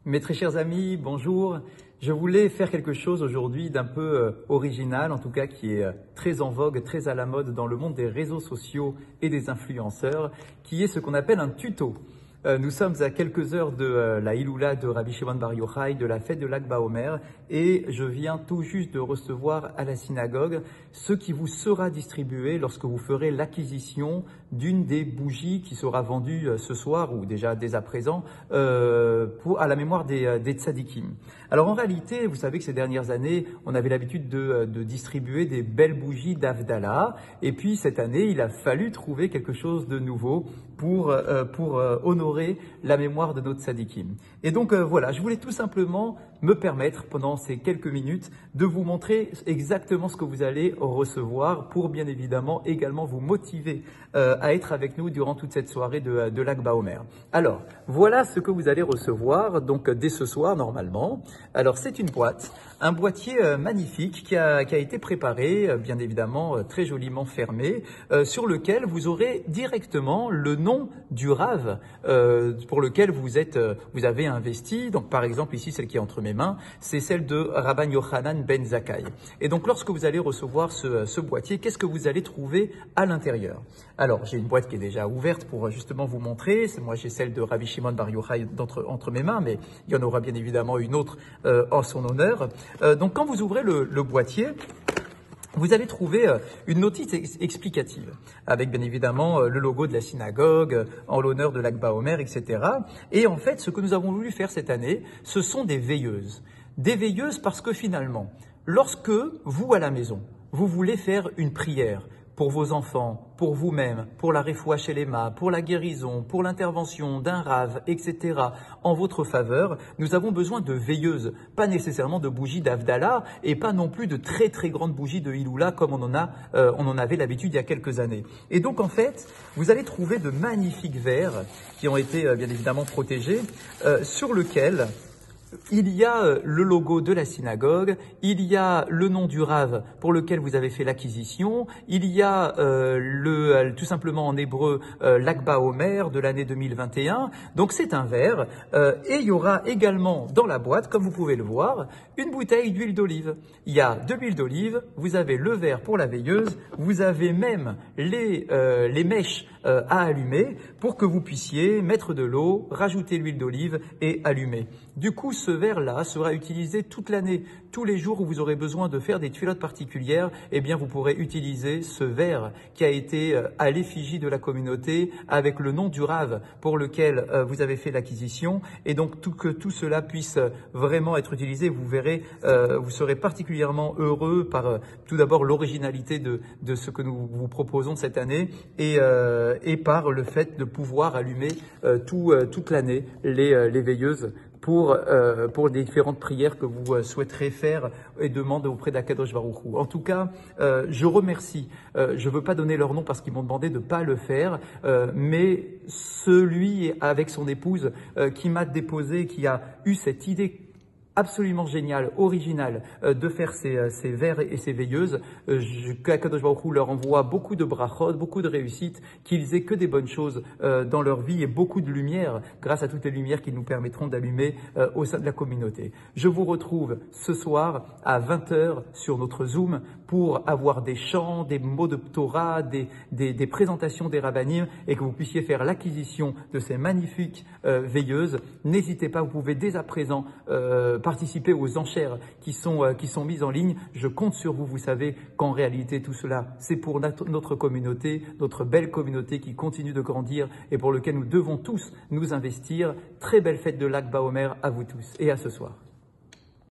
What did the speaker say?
Mes très chers amis, bonjour. Je voulais faire quelque chose aujourd'hui d'un peu original, en tout cas qui est très en vogue, très à la mode dans le monde des réseaux sociaux et des influenceurs, qui est ce qu'on appelle un tuto. Nous sommes à quelques heures de la Iloula de Rabbi Shimon Bar Yochai, de la fête de Lag BaOmer, et je viens tout juste de recevoir à la synagogue ce qui vous sera distribué lorsque vous ferez l'acquisition d'une des bougies qui sera vendue ce soir, ou déjà dès à présent, à la mémoire des tzadikim. Alors en réalité, vous savez que ces dernières années, on avait l'habitude de distribuer des belles bougies d'Avdallah, et puis cette année, il a fallu trouver quelque chose de nouveau pour honorer la mémoire de notre tzadikim. Et donc voilà, je voulais tout simplement me permettre pendant ces quelques minutes de vous montrer exactement ce que vous allez recevoir pour bien évidemment également vous motiver à être avec nous durant toute cette soirée de Lag BaOmer. Alors, voilà ce que vous allez recevoir donc dès ce soir normalement. Alors c'est une boîte, un boîtier magnifique qui a été préparé, bien évidemment très joliment fermé, sur lequel vous aurez directement le nom du Rav pour lequel vous avez investi. Donc par exemple ici, celle qui est entre mes mains, c'est celle de Rabban Yochanan Ben Zakkai. Et donc lorsque vous allez recevoir ce boîtier, qu'est-ce que vous allez trouver à l'intérieur? Alors j'ai une boîte qui est déjà ouverte pour justement vous montrer. Moi j'ai celle de Rabbi Shimon Bar Yochai entre mes mains, mais il y en aura bien évidemment une autre en son honneur. Donc quand vous ouvrez le boîtier, vous allez trouver une notice explicative avec bien évidemment le logo de la synagogue en l'honneur de Lag BaOmer, etc. Et en fait, ce que nous avons voulu faire cette année, ce sont des veilleuses. Des veilleuses parce que finalement, lorsque vous à la maison, vous voulez faire une prière pour vos enfants, pour vous-même, pour la refoua shelema, pour la guérison, pour l'intervention d'un rave, etc., en votre faveur, nous avons besoin de veilleuses, pas nécessairement de bougies d'Avdallah et pas non plus de très très grandes bougies de Iloula comme on en avait l'habitude il y a quelques années. Et donc en fait, vous allez trouver de magnifiques verres qui ont été bien évidemment protégés, sur lequel il y a le logo de la synagogue, il y a le nom du Rav pour lequel vous avez fait l'acquisition, il y a tout simplement en hébreu Lag BaOmer de l'année 2021. Donc c'est un verre et il y aura également dans la boîte, comme vous pouvez le voir, une bouteille d'huile d'olive. Il y a de l'huile d'olive, vous avez le verre pour la veilleuse, vous avez même les mèches à allumer pour que vous puissiez mettre de l'eau, rajouter l'huile d'olive et allumer. Du coup, ce verre-là sera utilisé toute l'année. Tous les jours où vous aurez besoin de faire des tuilottes particulières, eh bien, vous pourrez utiliser ce verre qui a été à l'effigie de la communauté avec le nom du Rav pour lequel vous avez fait l'acquisition. Et donc, que tout cela puisse vraiment être utilisé, vous verrez, vous serez particulièrement heureux par tout d'abord l'originalité de ce que nous vous proposons cette année et par le fait de pouvoir allumer toute l'année les veilleuses pour les différentes prières que vous souhaiterez faire et demander auprès d'Akadosh Baruch Hu. En tout cas, je remercie, je ne veux pas donner leur nom parce qu'ils m'ont demandé de ne pas le faire, mais celui avec son épouse qui m'a déposé, qui a eu cette idée absolument génial, original, de faire ces verres et ces veilleuses. Qu'Akadosh Baruch Hu leur envoie beaucoup de brachot, beaucoup de réussite, qu'ils aient que des bonnes choses dans leur vie et beaucoup de lumière, grâce à toutes les lumières qui nous permettront d'allumer au sein de la communauté. Je vous retrouve ce soir à 20h sur notre Zoom pour avoir des chants, des mots de Torah, des présentations des rabbanim et que vous puissiez faire l'acquisition de ces magnifiques veilleuses. N'hésitez pas, vous pouvez dès à présent participer aux enchères qui sont mises en ligne. Je compte sur vous. Vous savez qu'en réalité, tout cela, c'est pour notre communauté, notre belle communauté qui continue de grandir et pour lequel nous devons tous nous investir. Très belle fête de Lag BaOmer à vous tous et à ce soir.